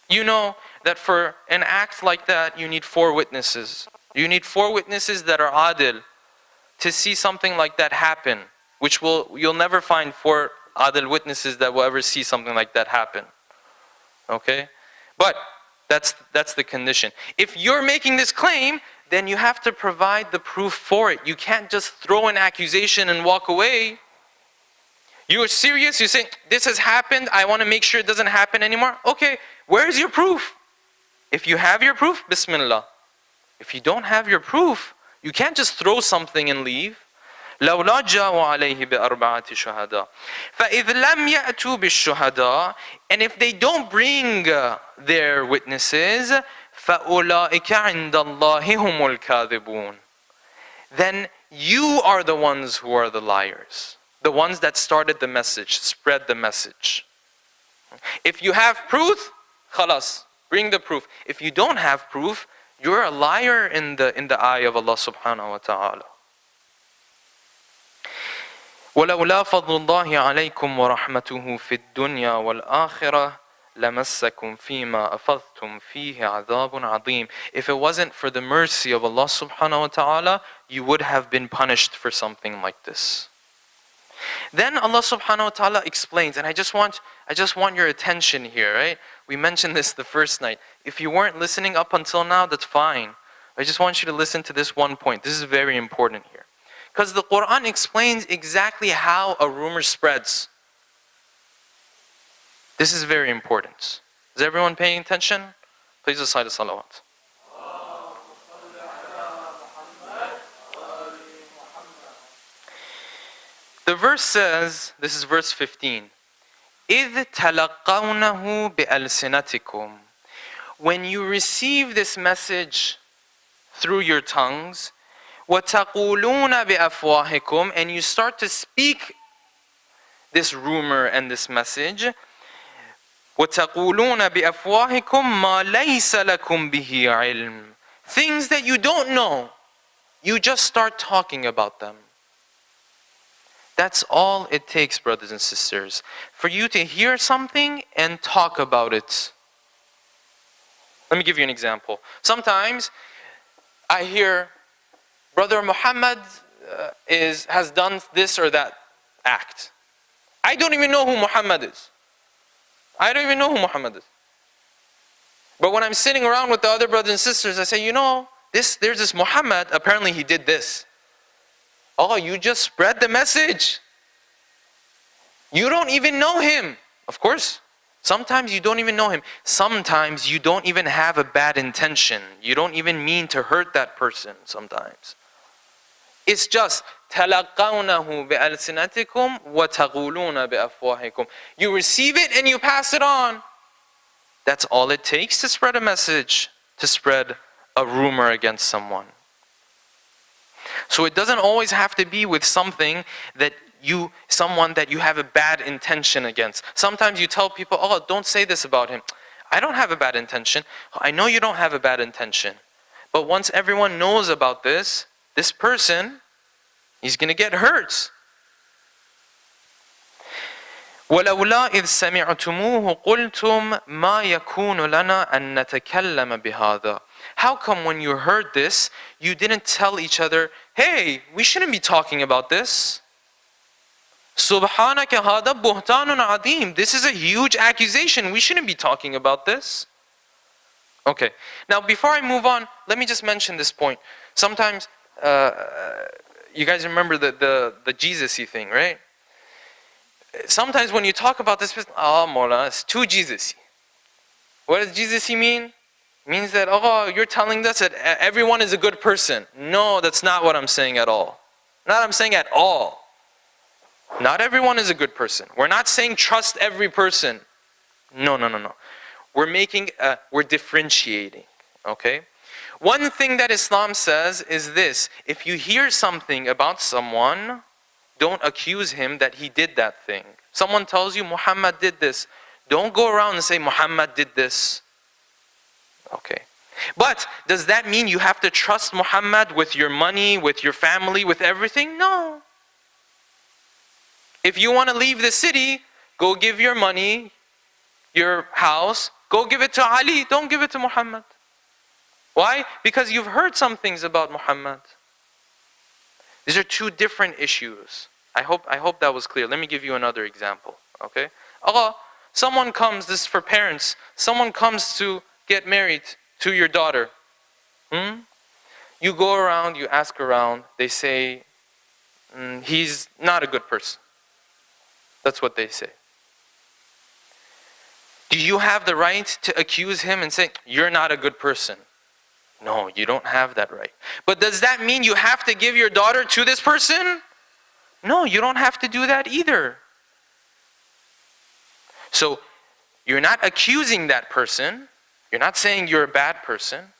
You know that for an act like that, you need 4 witnesses. You need 4 witnesses that are adil to see something like that happen, which you'll never find 4 adil witnesses that will ever see something like that happen. Okay? But that's the condition. If you're making this claim, then you have to provide the proof for it. You can't just throw an accusation and walk away. You are serious? You say, this has happened, I want to make sure it doesn't happen anymore. Okay, where's your proof? If you have your proof, Bismillah. If you don't have your proof, you can't just throw something and leave. لَوْلَا جَاءُوا عَلَيْهِ بِأَرْبَعَةِ شُهَدَاء فَإِذْ لَمْ يَأْتُوا بِالشُّهَدَاء. And if they don't bring their witnesses, فَأُولَٰئِكَ عِنْدَ اللَّهِ هُمُ الْكَاذِبُونَ. Then you are the ones who are the liars. The ones that started the message, spread the message. If you have proof, khalas, bring the proof. If you don't have proof, you're a liar in the eye of Allah subhanahu wa ta'ala. وَلَوْلَا فَضْلُ اللَّهِ عَلَيْكُمْ وَرَحْمَتُهُ فِي الدُّنْيَا وَالْآخِرَةِ لَمَسَّكُمْ فِيمَا أَفَضْتُمْ فِيهِ عَذَابٌ عَظِيمٌ. If it wasn't for the mercy of Allah subhanahu wa ta'ala, you would have been punished for something like this. Then Allah subhanahu wa ta'ala explains, and I just want your attention here, right? We mentioned this the first night. If you weren't listening up until now, that's fine. I just want you to listen to this one point. This is very important here. Because the Quran explains exactly how a rumor spreads. This is very important. Is everyone paying attention? Please recite a salawat. The verse says, this is verse 15, إِذْ تَلَقَّوْنَهُ بِأَلْسِنَتِكُمْ. When you receive this message through your tongues, وَتَقُولُونَ بِأَفْوَاهِكُمْ, and you start to speak this rumor and this message, وَتَقُولُونَ بِأَفْوَاهِكُمْ مَا لَيْسَ لَكُمْ بِهِ عِلْمٍ. Things that you don't know, you just start talking about them. That's all it takes, brothers and sisters, for you to hear something and talk about it. Let me give you an example. Sometimes I hear, Brother Muhammad has done this or that act. I don't even know who Muhammad is. I don't even know who Muhammad is. But when I'm sitting around with the other brothers and sisters, I say, you know, there's this Muhammad, apparently he did this. Oh, you just spread the message. You don't even know him. Of course, sometimes you don't even know him. Sometimes you don't even have a bad intention. You don't even mean to hurt that person sometimes. It's just تَلَقَّوْنَهُ بِأَلْسِنَتِكُمْ وَتَقُولُونَ بِأَفْوَاهِكُمْ. You receive it and you pass it on. That's all it takes to spread a message, to spread a rumor against someone. So it doesn't always have to be with someone that you have a bad intention against. Sometimes you tell people, oh, don't say this about him. I don't have a bad intention. I know you don't have a bad intention. But once everyone knows about this person, he's going to get hurt. وَلَوْلَا إِذْ سَمِعْتُمُوهُ قُلْتُمْ مَا يَكُونُ لَنَا أَن نَتَكَلَّمَ بِهَذَا. How come when you heard this, you didn't tell each other, hey, we shouldn't be talking about this. Subhanaka hada buhtanun adim. This is a huge accusation. We shouldn't be talking about this. Okay. Now, before I move on, let me just mention this point. Sometimes, you guys remember the Jesus-y thing, right? Sometimes when you talk about this, oh, Mawlana, it's too Jesus-y. What does Jesus-y mean? It means that, oh, you're telling us that everyone is a good person. No, that's not what I'm saying at all. Not what I'm saying at all. Not everyone is a good person. We're not saying trust every person. No. We're differentiating, okay? One thing that Islam says is this: if you hear something about someone, don't accuse him that he did that thing. Someone tells you Muhammad did this. Don't go around and say Muhammad did this. Okay. But does that mean you have to trust Muhammad with your money, with your family, with everything? No. If you want to leave the city, go give your money, your house, go give it to Ali, don't give it to Muhammad. Why? Because you've heard some things about Muhammad. These are two different issues. I hope that was clear. Let me give you another example. Okay? Someone comes, this is for parents, someone comes to get married to your daughter. You go around, you ask around, they say, he's not a good person. That's what they say. Do you have the right to accuse him and say, you're not a good person? No, you don't have that right. But does that mean you have to give your daughter to this person? No, you don't have to do that either. So, you're not accusing that person. You're not saying you're a bad person.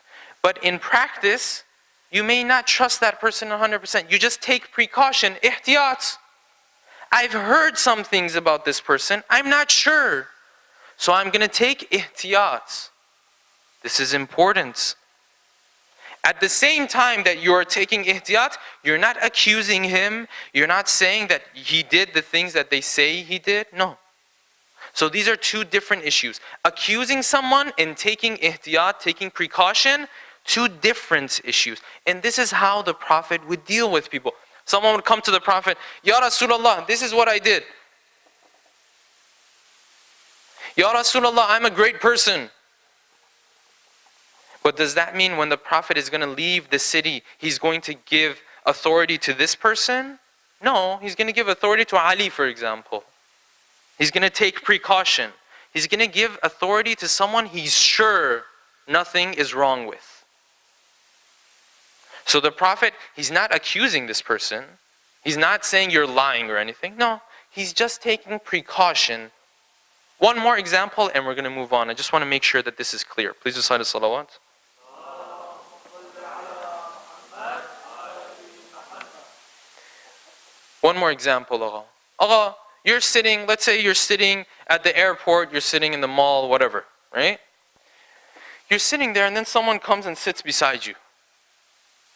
But in practice, you may not trust that person 100%. You just take precaution, ihtiyat. I've heard some things about this person. I'm not sure. So I'm going to take ihtiyat. This is important. At the same time that you're taking ihtiyat, you're not accusing him. You're not saying that he did the things that they say he did. No. So these are two different issues. Accusing someone and taking ihtiyat, taking precaution, two different issues. And this is how the Prophet would deal with people. Someone would come to the Prophet, Ya Rasulullah, this is what I did. Ya Rasulullah, I'm a great person. But does that mean when the Prophet is going to leave the city, he's going to give authority to this person? No, he's going to give authority to Ali, for example. He's going to take precaution. He's going to give authority to someone he's sure nothing is wrong with. So the Prophet, he's not accusing this person. He's not saying you're lying or anything. No, he's just taking precaution. One more example and we're going to move on. I just want to make sure that this is clear. Please recite a salawat. One more example, Agha. Agha, you're sitting, let's say you're sitting at the airport, you're sitting in the mall, whatever, right? You're sitting there and then someone comes and sits beside you.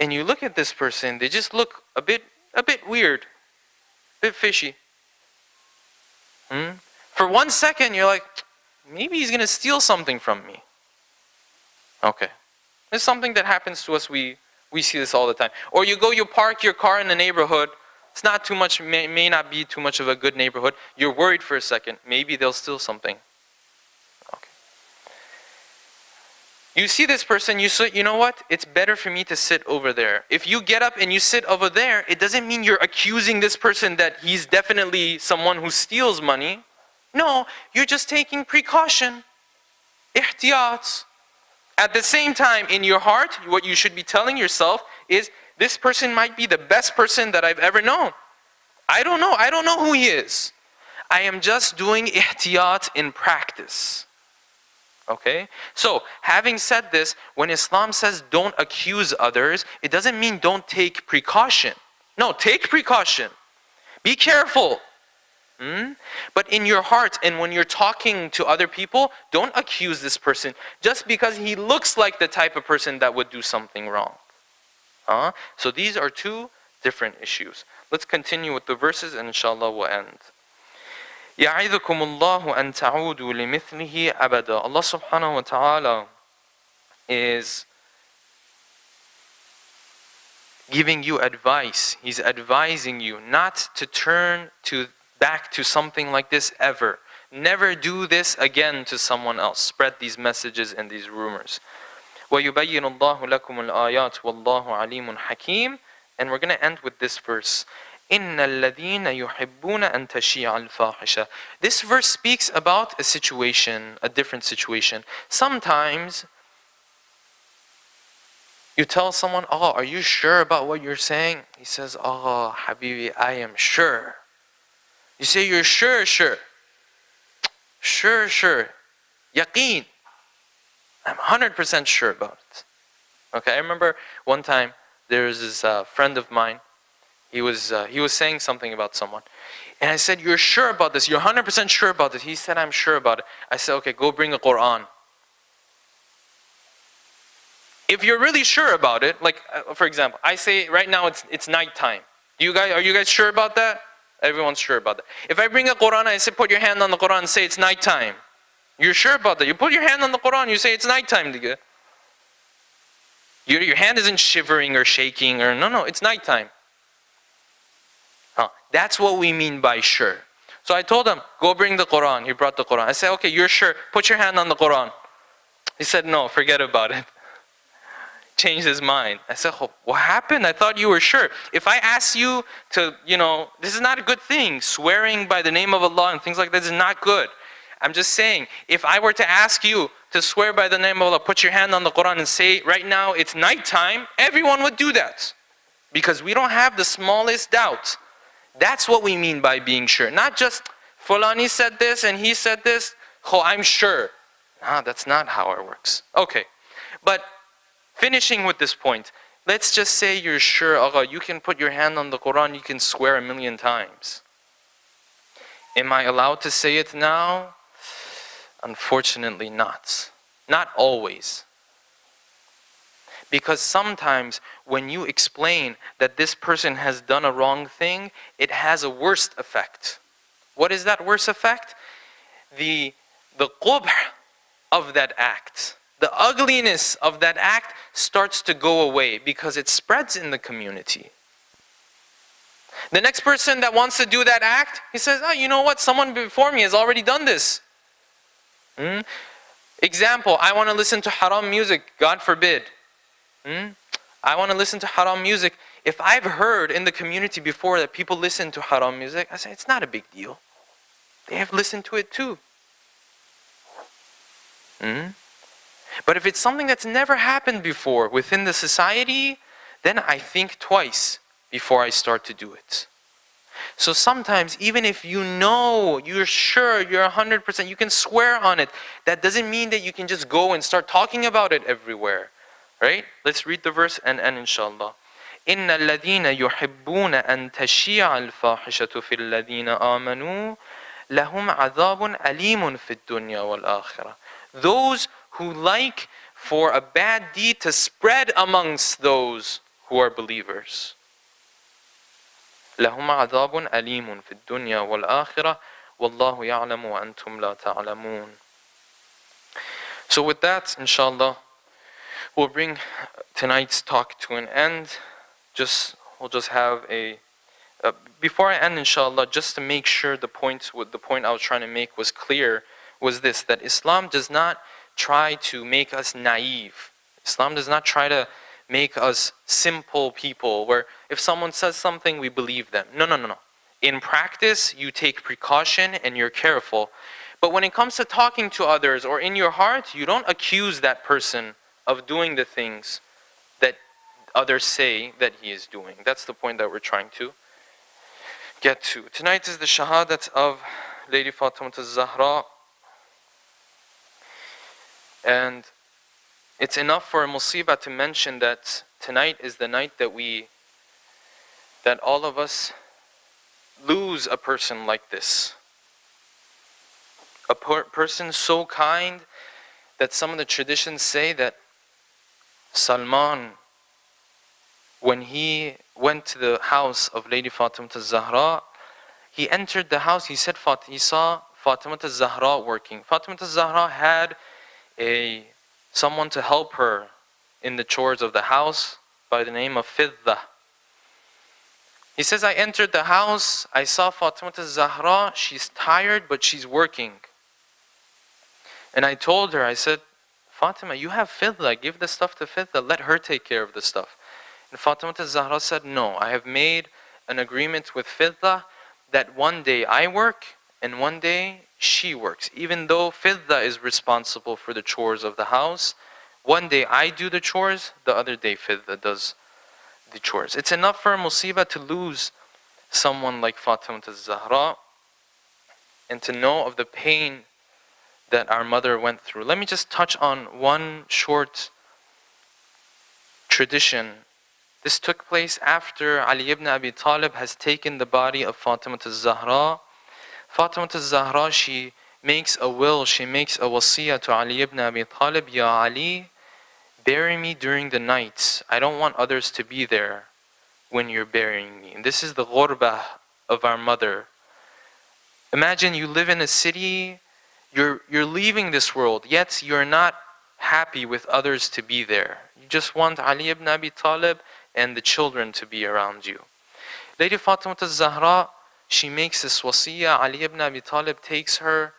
And you look at this person, they just look a bit weird, a bit fishy. For 1 second, you're like, maybe he's going to steal something from me. Okay. It's something that happens to us, we see this all the time. Or you park your car in the neighborhood, it's not too much, may not be too much of a good neighborhood. You're worried for a second, maybe they'll steal something. Okay. You see this person, you know what? It's better for me to sit over there. If you get up and you sit over there, it doesn't mean you're accusing this person that he's definitely someone who steals money. No, you're just taking precaution. Ihtiyat. At the same time, in your heart, what you should be telling yourself is, this person might be the best person that I've ever known. I don't know who he is. I am just doing ihtiyat in practice. Okay? So, having said this, when Islam says don't accuse others, it doesn't mean don't take precaution. No, take precaution. Be careful. But in your heart and when you're talking to other people, don't accuse this person just because he looks like the type of person that would do something wrong. So these are two different issues. Let's continue with the verses and inshallah we'll end. يَعِذُكُمُ اللَّهُ أَن تَعُودُوا لِمِثْلِهِ أَبَدًا. Allah subhanahu wa ta'ala is giving you advice. He's advising you not to turn back to something like this ever. Never do this again to someone else. Spread these messages and these rumors. وَيُبَيِّنُ اللَّهُ لَكُمُ الْآيَاتِ وَاللَّهُ عَلِيمٌ حَكِيمٌ. And we're going to end with this verse. إِنَّ الَّذِينَ يُحِبُّونَ أَن تَشِيعَ الْفَاحِشَةَ. This verse speaks about a situation, a different situation. Sometimes you tell someone, oh, are you sure about what you're saying? He says, oh, Habibi, I am sure. You say, you're sure. Sure. Yaqeen. I'm 100% sure about it. Okay, I remember one time there was this friend of mine. He was saying something about someone, and I said, "You're sure about this? You're 100% sure about this?" He said, "I'm sure about it." I said, "Okay, go bring the Quran." If you're really sure about it, like for example, I say right now it's nighttime. Are you guys sure about that? Everyone's sure about that. If I bring a Quran, I say, put your hand on the Quran and say it's nighttime. You're sure about that. You put your hand on the Quran, you say it's nighttime. Your hand isn't shivering or shaking or no, it's nighttime. That's what we mean by sure. So I told him, go bring the Quran. He brought the Quran. I said, okay, you're sure. Put your hand on the Quran. He said, no, forget about it. Changed his mind. I said, oh, what happened? I thought you were sure. If I ask you to, this is not a good thing. Swearing by the name of Allah and things like that is not good. I'm just saying, if I were to ask you to swear by the name of Allah, put your hand on the Quran and say, right now it's nighttime, everyone would do that. Because we don't have the smallest doubt. That's what we mean by being sure. Not just, Fulani said this and he said this, oh, I'm sure. No, that's not how it works. Okay, but finishing with this point, let's just say you're sure, Allah, you can put your hand on the Quran, you can swear 1,000,000 times. Am I allowed to say it now? Unfortunately not. Not always. Because sometimes when you explain that this person has done a wrong thing, it has a worse effect. What is that worse effect? The qubh of that act, the ugliness of that act starts to go away because it spreads in the community. The next person that wants to do that act, he says, oh, you know what? Someone before me has already done this. Example, I want to listen to haram music, God forbid. I want to listen to haram music. If I've heard in the community before that people listen to haram music, I say, it's not a big deal. They have listened to it too. But if it's something that's never happened before within the society, then I think twice before I start to do it. So sometimes, even if you know, you're sure, you're 100%, you can swear on it, that doesn't mean that you can just go and start talking about it everywhere. Right? Let's read the verse and end, inshallah. إِنَّ الَّذِينَ يُحِبُّونَ أَن تَشِيعَ الْفَاحِشَةُ فِي الَّذِينَ آمَنُوا لَهُمْ عَذَابٌ أَلِيمٌ فِي الدُّنْيَا وَالْآخِرَةِ. Those who like for a bad deed to spread amongst those who are believers. لهم عذاب أليم في الدنيا والآخرة والله يعلم وأنتم لا تعلمون. So with that, inshallah, we'll bring tonight's talk to an end. We'll just have a before I end, inshallah, just to make sure the point I was trying to make was clear, was this: that Islam does not try to make us naive. Islam does not try to make us simple people, where if someone says something, we believe them. No. In practice, you take precaution and you're careful. But when it comes to talking to others or in your heart, you don't accuse that person of doing the things that others say that he is doing. That's the point that we're trying to get to. Tonight is the Shahadat of Lady Fatima Al Zahra. And it's enough for a musibah to mention that tonight is the night that all of us lose a person like this. A person so kind that some of the traditions say that Salman, when he went to the house of Lady Fatima Al Zahra, he entered the house, he said he saw Fatima Al Zahra working. Fatima Al Zahra had someone to help her in the chores of the house by the name of Fidda. He says, I entered the house, I saw Fatima Al Zahra, she's tired but she's working. And I told her, I said, Fatima, you have Fidda, give the stuff to Fidda, let her take care of the stuff. And Fatima Al Zahra said, no, I have made an agreement with Fidda that one day I work and one day she works. Even though Fidda is responsible for the chores of the house, one day I do the chores, the other day Fidda does the chores. It's enough for a musibah to lose someone like Fatima Al Zahra and to know of the pain that our mother went through. Let me just touch on one short tradition. This took place after Ali ibn Abi Talib has taken the body of Fatima Al Zahra. Fatima Al Zahra, she makes a will, she makes a wasiyah to Ali ibn Abi Talib, Ya Ali, bury me during the night. I don't want others to be there when you're burying me. And this is the ghurbah of our mother. Imagine you live in a city, you're leaving this world, yet you're not happy with others to be there. You just want Ali ibn Abi Talib and the children to be around you. Lady Fatima Al Zahra, she makes this wasiyah. Ali ibn Abi Talib takes her,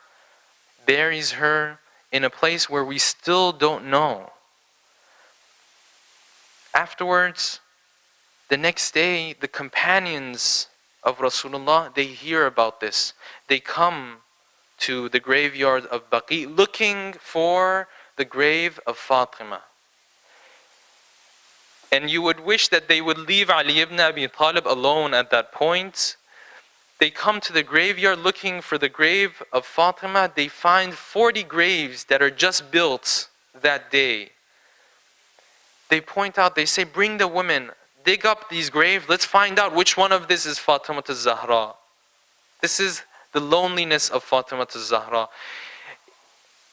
buries her in a place where we still don't know. Afterwards, the next day, the companions of Rasulullah, they hear about this. They come to the graveyard of Baqi looking for the grave of Fatima. And you would wish that they would leave Ali ibn Abi Talib alone at that point. They come to the graveyard looking for the grave of Fatima. They find 40 graves that are just built that day. They point out, they say, bring the women, dig up these graves, let's find out which one of this is Fatima Al Zahra. This is the loneliness of Fatima Al Zahra.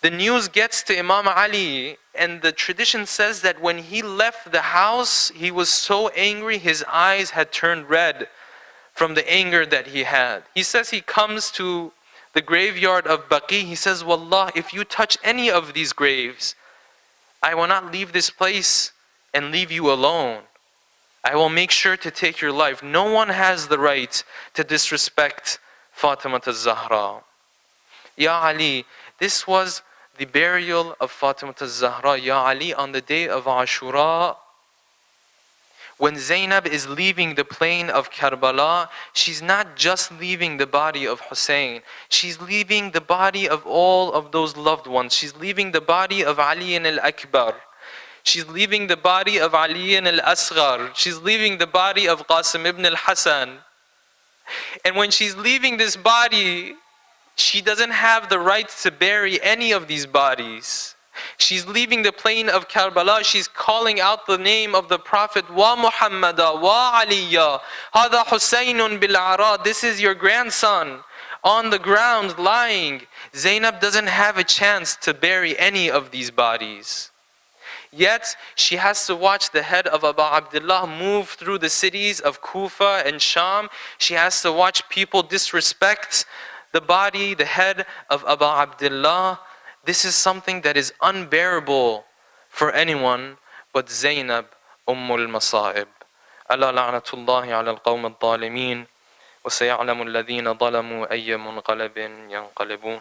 The news gets to Imam Ali, and the tradition says that when he left the house, he was so angry, his eyes had turned red from the anger that he had. He says he comes to the graveyard of Baqi, he says, Wallah, if you touch any of these graves, I will not leave this place and leave you alone. I will make sure to take your life. No one has the right to disrespect Fatima Al Zahra. Ya Ali, this was the burial of Fatima Al Zahra. Ya Ali, on the day of Ashura, when Zainab is leaving the plain of Karbala, she's not just leaving the body of Hussein. She's leaving the body of all of those loved ones. She's leaving the body of Ali al-Akbar. She's leaving the body of Ali al-Asghar. She's leaving the body of Qasim ibn al-Hasan. And when she's leaving this body, she doesn't have the right to bury any of these bodies. She's leaving the plain of Karbala. She's calling out the name of the Prophet. Wa Muhammada wa Aliya. Hada Husaynun bil Ara. This is your grandson on the ground lying. Zainab doesn't have a chance to bury any of these bodies. Yet, she has to watch the head of Abu Abdullah move through the cities of Kufa and Sham. She has to watch people disrespect the body, the head of Abu Abdullah. This is something that is unbearable for anyone but Zainab Ummul Masa'ib. Ala la'natullahi ala al-qawm al-zalimin. وسيعلم الذين ظلموا أي منقلب ينقلبون.